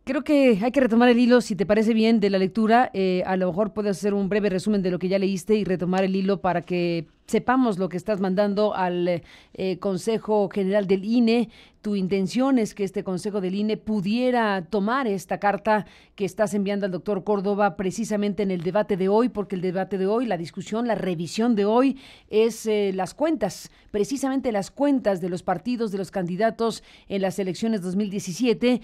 Creo que hay que retomar el hilo, si te parece bien, de la lectura. A lo mejor puedes hacer un breve resumen de lo que ya leíste y retomar el hilo para que sepamos lo que estás mandando al Consejo General del INE. Tu intención es que este Consejo del INE pudiera tomar esta carta que estás enviando al doctor Córdoba precisamente en el debate de hoy, porque el debate de hoy, la discusión, la revisión de hoy es las cuentas, precisamente las cuentas de los partidos, de los candidatos en las elecciones 2017,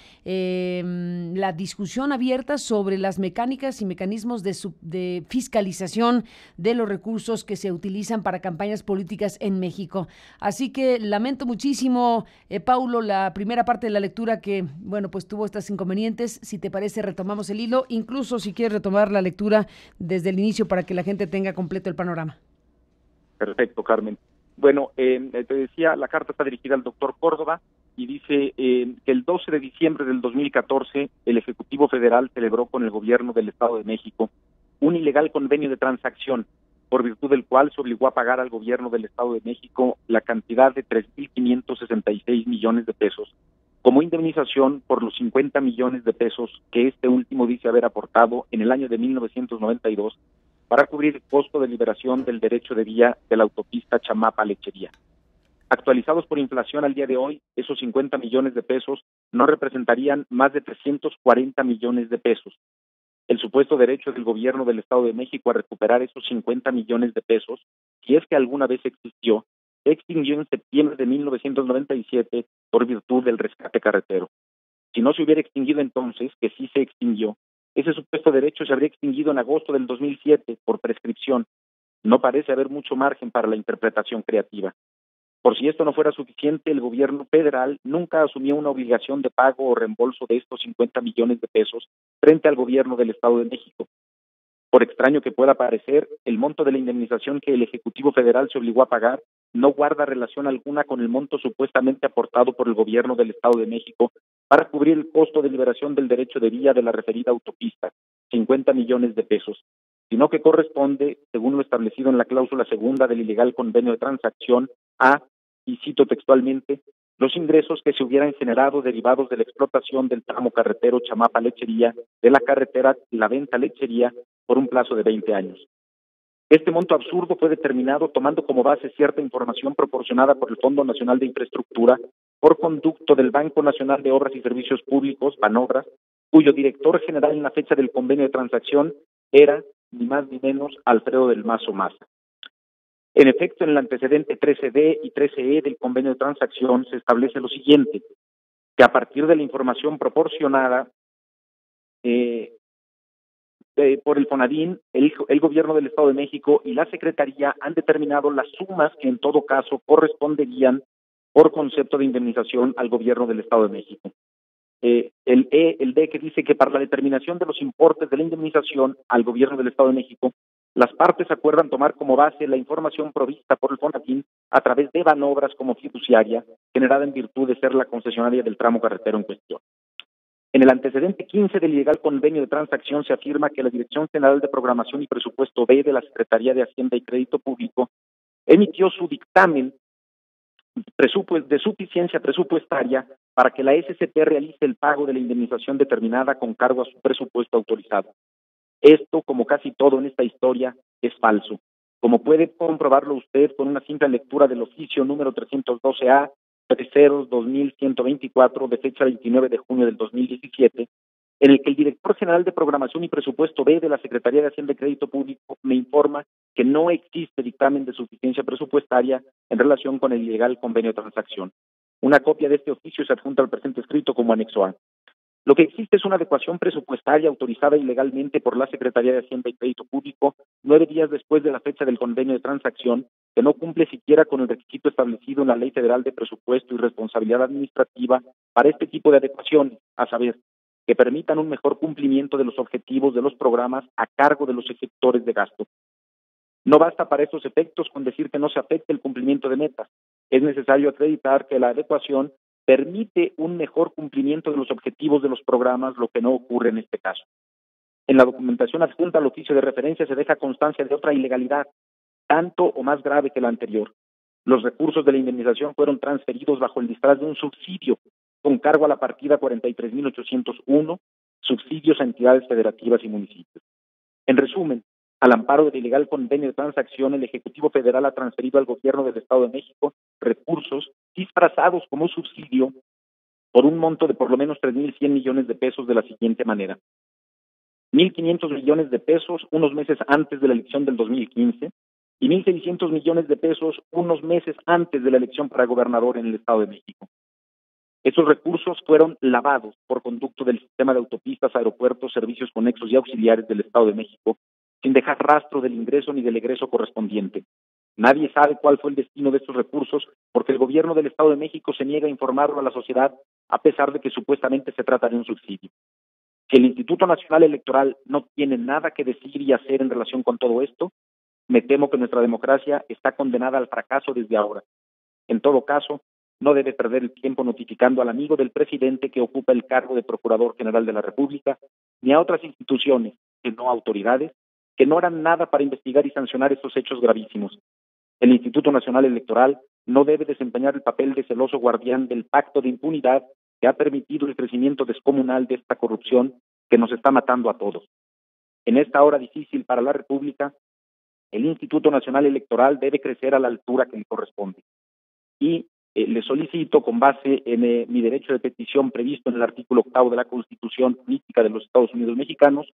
la discusión abierta sobre las mecánicas y mecanismos de fiscalización de los recursos que se utilizan para campañas políticas en México. Así que lamento muchísimo, Paulo, la primera parte de la lectura que, bueno, pues tuvo estos inconvenientes. Si te parece, retomamos el hilo, incluso si quieres retomar la lectura desde el inicio para que la gente tenga completo el panorama. Perfecto, Carmen. Bueno, te decía, la carta está dirigida al doctor Córdoba y dice que el 12 de diciembre del 2014 el Ejecutivo Federal celebró con el gobierno del Estado de México un ilegal convenio de transacción por virtud del cual se obligó a pagar al gobierno del Estado de México la cantidad de 3.566 millones de pesos como indemnización por los 50 millones de pesos que este último dice haber aportado en el año de 1992 para cubrir el costo de liberación del derecho de vía de la autopista Chamapa-Lechería. Actualizados por inflación al día de hoy, esos 50 millones de pesos no representarían más de 340 millones de pesos. El supuesto derecho del gobierno del Estado de México a recuperar esos 50 millones de pesos, si es que alguna vez existió, se extinguió en septiembre de 1997 por virtud del rescate carretero. Si no se hubiera extinguido entonces, que sí se extinguió, ese supuesto derecho se habría extinguido en agosto del 2007 por prescripción. No parece haber mucho margen para la interpretación creativa. Por si esto no fuera suficiente, el gobierno federal nunca asumió una obligación de pago o reembolso de estos 50 millones de pesos frente al gobierno del Estado de México. Por extraño que pueda parecer, el monto de la indemnización que el Ejecutivo Federal se obligó a pagar no guarda relación alguna con el monto supuestamente aportado por el gobierno del Estado de México para cubrir el costo de liberación del derecho de vía de la referida autopista, 50 millones de pesos, sino que corresponde, según lo establecido en la cláusula segunda del ilegal convenio de transacción, a, y cito textualmente, los ingresos que se hubieran generado derivados de la explotación del tramo carretero Chamapa-Lechería, de la carretera La Venta-Lechería, por un plazo de 20 años. Este monto absurdo fue determinado tomando como base cierta información proporcionada por el Fondo Nacional de Infraestructura por conducto del Banco Nacional de Obras y Servicios Públicos, Banobras, cuyo director general en la fecha del convenio de transacción era, ni más ni menos, Alfredo del Mazo Maza. En efecto, en el antecedente 13D y 13E del convenio de transacción se establece lo siguiente, que a partir de la información proporcionada por el FONADIN, el gobierno del Estado de México y la Secretaría han determinado las sumas que en todo caso corresponderían por concepto de indemnización al gobierno del Estado de México. El D que dice que para la determinación de los importes de la indemnización al gobierno del Estado de México, las partes acuerdan tomar como base la información provista por el FONADIN a través de Banobras como fiduciaria, generada en virtud de ser la concesionaria del tramo carretero en cuestión. En el antecedente 15 del ilegal convenio de transacción se afirma que la Dirección General de Programación y Presupuesto B de la Secretaría de Hacienda y Crédito Público emitió su dictamen de suficiencia presupuestaria para que la SCP realice el pago de la indemnización determinada con cargo a su presupuesto autorizado. Esto, como casi todo en esta historia, es falso. Como puede comprobarlo usted con una simple lectura del oficio número 312A 30-2124 de fecha 29 de junio del 2017, en el que el director general de Programación y Presupuesto B de la Secretaría de Hacienda y Crédito Público me informa que no existe dictamen de suficiencia presupuestaria en relación con el ilegal convenio de transacción. Una copia de este oficio se adjunta al presente escrito como anexo A. Lo que existe es una adecuación presupuestaria autorizada ilegalmente por la Secretaría de Hacienda y Crédito Público 9 días después de la fecha del convenio de transacción, que no cumple siquiera con el requisito establecido en la Ley Federal de Presupuesto y Responsabilidad Administrativa para este tipo de adecuaciones, a saber, que permitan un mejor cumplimiento de los objetivos de los programas a cargo de los ejecutores de gasto. No basta para estos efectos con decir que no se afecte el cumplimiento de metas. Es necesario acreditar que la adecuación permite un mejor cumplimiento de los objetivos de los programas, lo que no ocurre en este caso. En la documentación adjunta al oficio de referencia se deja constancia de otra ilegalidad, tanto o más grave que la anterior. Los recursos de la indemnización fueron transferidos bajo el disfraz de un subsidio, con cargo a la partida 43.801, subsidios a entidades federativas y municipios. En resumen, al amparo del ilegal convenio de transacción, el Ejecutivo Federal ha transferido al Gobierno del Estado de México recursos disfrazados como subsidio por un monto de por lo menos 3.100 millones de pesos de la siguiente manera: 1.500 millones de pesos unos meses antes de la elección del 2015 y 1.600 millones de pesos unos meses antes de la elección para gobernador en el Estado de México. Esos recursos fueron lavados por conducto del sistema de autopistas, aeropuertos, servicios conexos y auxiliares del Estado de México, sin dejar rastro del ingreso ni del egreso correspondiente. Nadie sabe cuál fue el destino de estos recursos porque el gobierno del Estado de México se niega a informarlo a la sociedad a pesar de que supuestamente se trata de un subsidio. Si el Instituto Nacional Electoral no tiene nada que decir y hacer en relación con todo esto, me temo que nuestra democracia está condenada al fracaso desde ahora. En todo caso, no debe perder el tiempo notificando al amigo del presidente que ocupa el cargo de Procurador General de la República, ni a otras instituciones, que no autoridades, que no harán nada para investigar y sancionar estos hechos gravísimos. El Instituto Nacional Electoral no debe desempeñar el papel de celoso guardián del pacto de impunidad que ha permitido el crecimiento descomunal de esta corrupción que nos está matando a todos. En esta hora difícil para la República, el Instituto Nacional Electoral debe crecer a la altura que le corresponde. Y le solicito, con base en mi derecho de petición previsto en el artículo 8 de la Constitución Política de los Estados Unidos Mexicanos,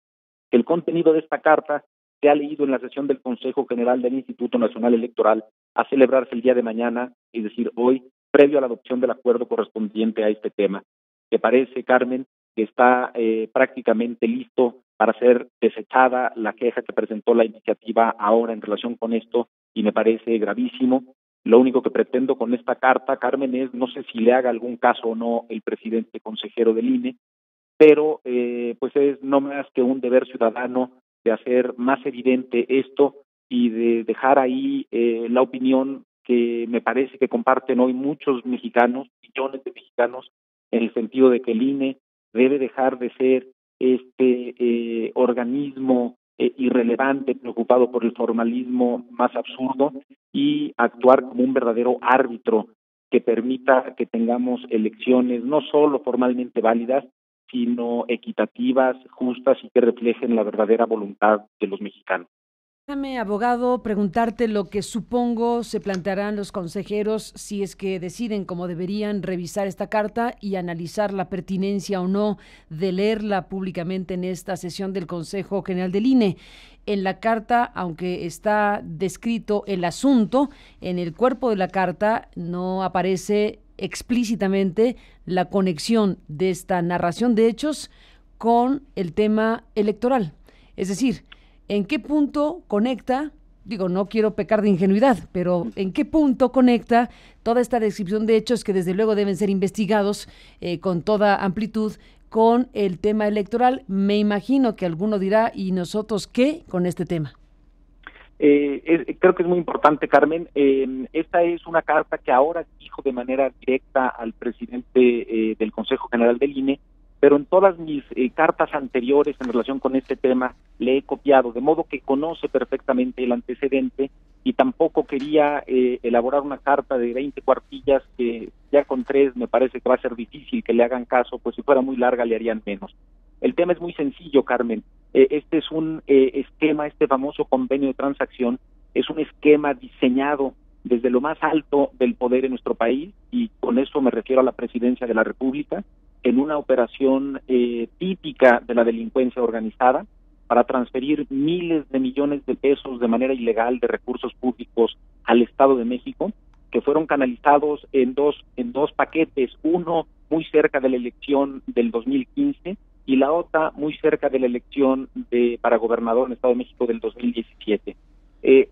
que el contenido de esta carta sea leído en la sesión del Consejo General del Instituto Nacional Electoral a celebrarse el día de mañana, es decir, hoy, previo a la adopción del acuerdo correspondiente a este tema. ¿Te parece, Carmen, que está prácticamente listo para ser desechada la queja que presentó la iniciativa ahora en relación con esto? Y me parece gravísimo. Lo único que pretendo con esta carta, Carmen, es, no sé si le haga algún caso o no el presidente consejero del INE, pero pues es no más que un deber ciudadano de hacer más evidente esto y de dejar ahí la opinión que me parece que comparten hoy muchos mexicanos, millones de mexicanos, en el sentido de que el INE debe dejar de ser este organismo irrelevante, preocupado por el formalismo más absurdo, y actuar como un verdadero árbitro que permita que tengamos elecciones no solo formalmente válidas, sino equitativas, justas y que reflejen la verdadera voluntad de los mexicanos. Déjame, abogado, preguntarte lo que supongo se plantearán los consejeros si es que deciden, como deberían, revisar esta carta y analizar la pertinencia o no de leerla públicamente en esta sesión del Consejo General del INE. En la carta, aunque está descrito el asunto, en el cuerpo de la carta no aparece explícitamente la conexión de esta narración de hechos con el tema electoral. Es decir, ¿en qué punto conecta? Digo, no quiero pecar de ingenuidad, pero ¿en qué punto conecta toda esta descripción de hechos que desde luego deben ser investigados con toda amplitud con el tema electoral? Me imagino que alguno dirá, ¿y nosotros qué con este tema? Creo que es muy importante, Carmen. Esta es una carta que ahora dijo de manera directa al presidente del Consejo General del INE, pero en todas mis cartas anteriores en relación con este tema le he copiado, de modo que conoce perfectamente el antecedente, y tampoco quería elaborar una carta de 20 cuartillas que ya con 3 me parece que va a ser difícil que le hagan caso, pues si fuera muy larga le harían menos. El tema es muy sencillo, Carmen. Este es un esquema, este famoso convenio de transacción, es un esquema diseñado desde lo más alto del poder en nuestro país, y con eso me refiero a la Presidencia de la República, en una operación típica de la delincuencia organizada para transferir miles de millones de pesos de manera ilegal de recursos públicos al Estado de México, que fueron canalizados en dos paquetes, uno muy cerca de la elección del 2015 y la otra muy cerca de la elección para gobernador en el Estado de México del 2017.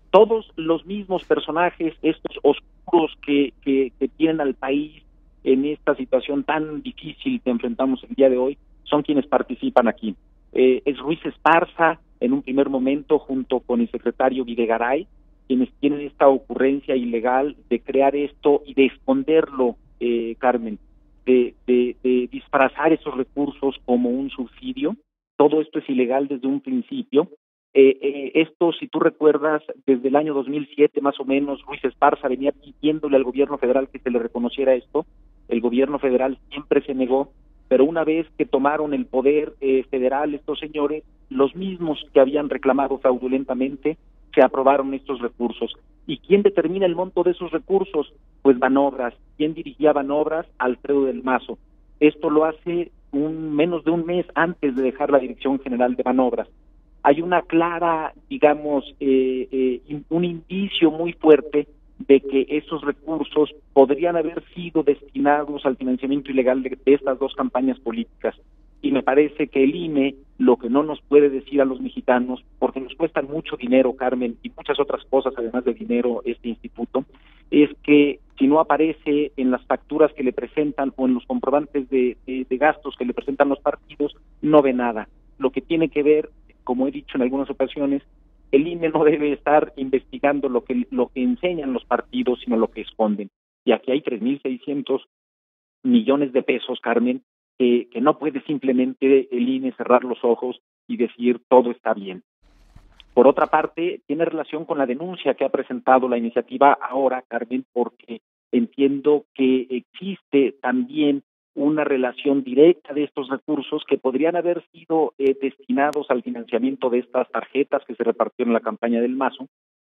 Todos los mismos personajes, estos oscuros que tienen al país en esta situación tan difícil que enfrentamos el día de hoy, son quienes participan aquí. Es Ruiz Esparza, en un primer momento, junto con el secretario Videgaray, quienes tienen esta ocurrencia ilegal de crear esto y de esconderlo, Carmen, de disfrazar esos recursos como un subsidio. Todo esto es ilegal desde un principio. Esto, si tú recuerdas, desde el año 2007 más o menos, Ruiz Esparza venía pidiéndole al gobierno federal que se le reconociera esto, el gobierno federal siempre se negó, pero una vez que tomaron el poder federal estos señores, los mismos que habían reclamado fraudulentamente, se aprobaron estos recursos. ¿Y quién determina el monto de esos recursos? Pues Banobras. ¿Quién dirigía Banobras? Alfredo del Mazo. Esto lo hace menos de un mes antes de dejar la dirección general de Banobras. Hay una clara, digamos, un indicio muy fuerte de que esos recursos podrían haber sido destinados al financiamiento ilegal de estas dos campañas políticas. Y me parece que el INE lo que no nos puede decir a los mexicanos, porque nos cuesta mucho dinero, Carmen, y muchas otras cosas además de dinero este instituto, es que si no aparece en las facturas que le presentan o en los comprobantes de gastos que le presentan los partidos, no ve nada. Lo que tiene que ver, como he dicho en algunas ocasiones, el INE no debe estar investigando lo que enseñan los partidos, sino lo que esconden. Y aquí hay 3.600 millones de pesos, Carmen, que no puede simplemente el INE cerrar los ojos y decir todo está bien. Por otra parte, tiene relación con la denuncia que ha presentado la iniciativa ahora, Carmen, porque entiendo que existe también una relación directa de estos recursos que podrían haber sido destinados al financiamiento de estas tarjetas que se repartieron en la campaña del Mazo.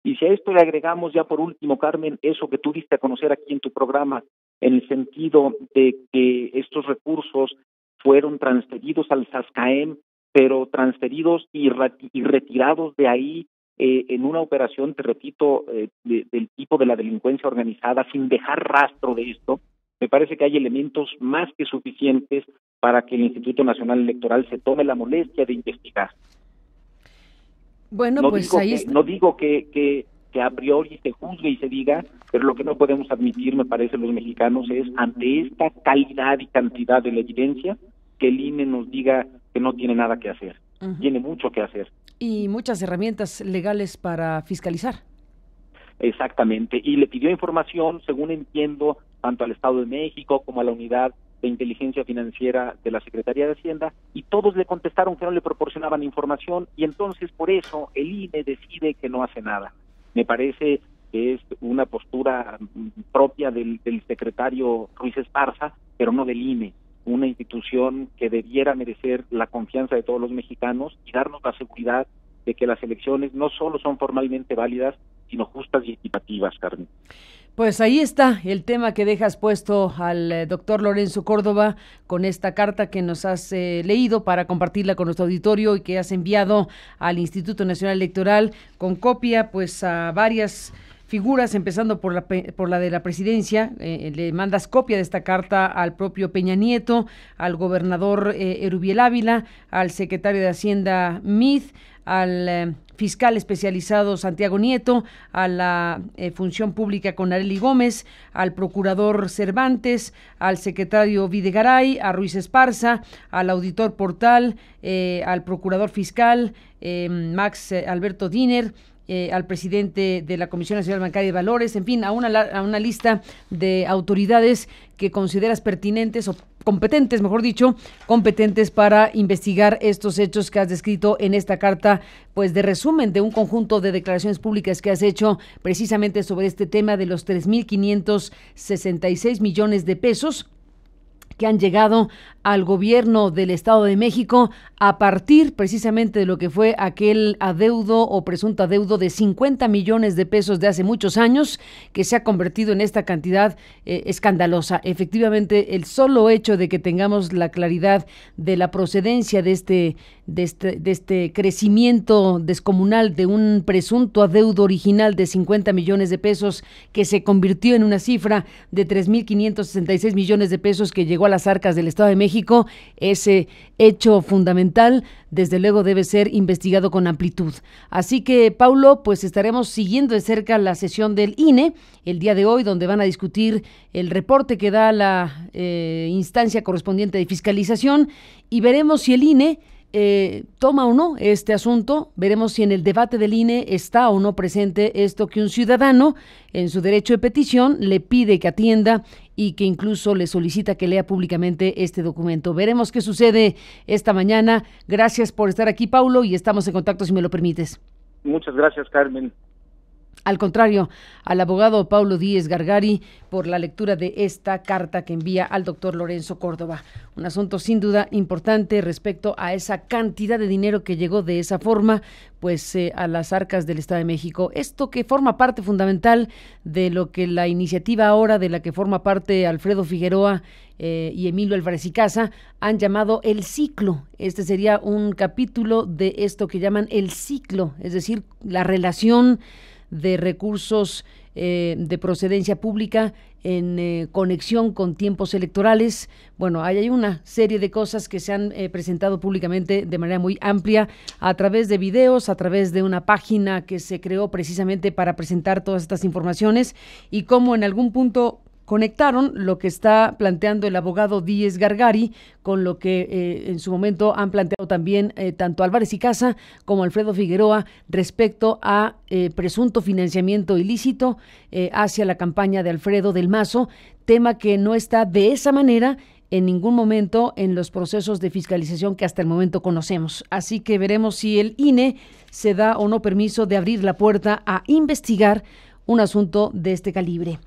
Y si a esto le agregamos ya por último, Carmen, eso que tú diste a conocer aquí en tu programa, en el sentido de que estos recursos fueron transferidos al SASCAEM, pero transferidos y retirados de ahí en una operación, te repito, del tipo de la delincuencia organizada, sin dejar rastro de esto, me parece que hay elementos más que suficientes para que el Instituto Nacional Electoral se tome la molestia de investigar. Bueno, pues ahí está. No digo que a priori se juzgue y se diga, pero lo que no podemos admitir, me parece, los mexicanos, es ante esta calidad y cantidad de la evidencia, que el INE nos diga que no tiene nada que hacer. Tiene mucho que hacer. Y muchas herramientas legales para fiscalizar. Exactamente. Y le pidió información, según entiendo, tanto al Estado de México como a la Unidad de Inteligencia Financiera de la Secretaría de Hacienda, y todos le contestaron que no le proporcionaban información, y entonces por eso el INE decide que no hace nada. Me parece que es una postura propia del secretario Ruiz Esparza, pero no del INE, una institución que debiera merecer la confianza de todos los mexicanos y darnos la seguridad de que las elecciones no solo son formalmente válidas, sino justas y equitativas, Carmen. Pues ahí está el tema que dejas puesto al doctor Lorenzo Córdoba con esta carta que nos has leído para compartirla con nuestro auditorio y que has enviado al Instituto Nacional Electoral con copia pues a varias figuras, empezando por la de la presidencia. Le mandas copia de esta carta al propio Peña Nieto, al gobernador Erubiel Ávila, al secretario de Hacienda Meade, al fiscal especializado Santiago Nieto, a la Función Pública con Arely Gómez, al procurador Cervantes, al secretario Videgaray, a Ruiz Esparza, al auditor Portal, al procurador fiscal Max Alberto Diner, al presidente de la Comisión Nacional Bancaria de Valores, en fin, a una lista de autoridades que consideras pertinentes o competentes, mejor dicho, competentes para investigar estos hechos que has descrito en esta carta, pues de resumen de un conjunto de declaraciones públicas que has hecho precisamente sobre este tema de los 3.566 millones de pesos que han llegado al gobierno del Estado de México a partir precisamente de lo que fue aquel adeudo o presunto adeudo de 50 millones de pesos de hace muchos años, que se ha convertido en esta cantidad escandalosa. Efectivamente, el solo hecho de que tengamos la claridad de la procedencia de este crecimiento descomunal de un presunto adeudo original de 50 millones de pesos que se convirtió en una cifra de 3.566 millones de pesos que llegó a las arcas del Estado de México, ese hecho fundamental, desde luego debe ser investigado con amplitud. Así que, Paulo, pues estaremos siguiendo de cerca la sesión del INE el día de hoy, donde van a discutir el reporte que da la instancia correspondiente de fiscalización, y veremos si el INE toma o no este asunto. Veremos si en el debate del INE está o no presente esto que un ciudadano en su derecho de petición le pide que atienda y que incluso le solicita que lea públicamente este documento. Veremos qué sucede esta mañana. Gracias por estar aquí, Paulo, y estamos en contacto si me lo permites. Muchas gracias, Carmen. Al contrario, al abogado Paulo Díez Gargari por la lectura de esta carta que envía al doctor Lorenzo Córdoba. Un asunto sin duda importante respecto a esa cantidad de dinero que llegó de esa forma pues a las arcas del Estado de México. Esto que forma parte fundamental de lo que la iniciativa ahora de la que forma parte Alfredo Figueroa y Emilio Álvarez y Casa han llamado el ciclo. Este sería un capítulo de esto que llaman el ciclo, es decir, la relación de recursos de procedencia pública en conexión con tiempos electorales. Bueno, hay una serie de cosas que se han presentado públicamente de manera muy amplia a través de videos, a través de una página que se creó precisamente para presentar todas estas informaciones y cómo en algún punto conectaron lo que está planteando el abogado Díez Gargari con lo que en su momento han planteado también tanto Álvarez y Casa como Alfredo Figueroa respecto a presunto financiamiento ilícito hacia la campaña de Alfredo del Mazo, tema que no está de esa manera en ningún momento en los procesos de fiscalización que hasta el momento conocemos. Así que veremos si el INE se da o no permiso de abrir la puerta a investigar un asunto de este calibre.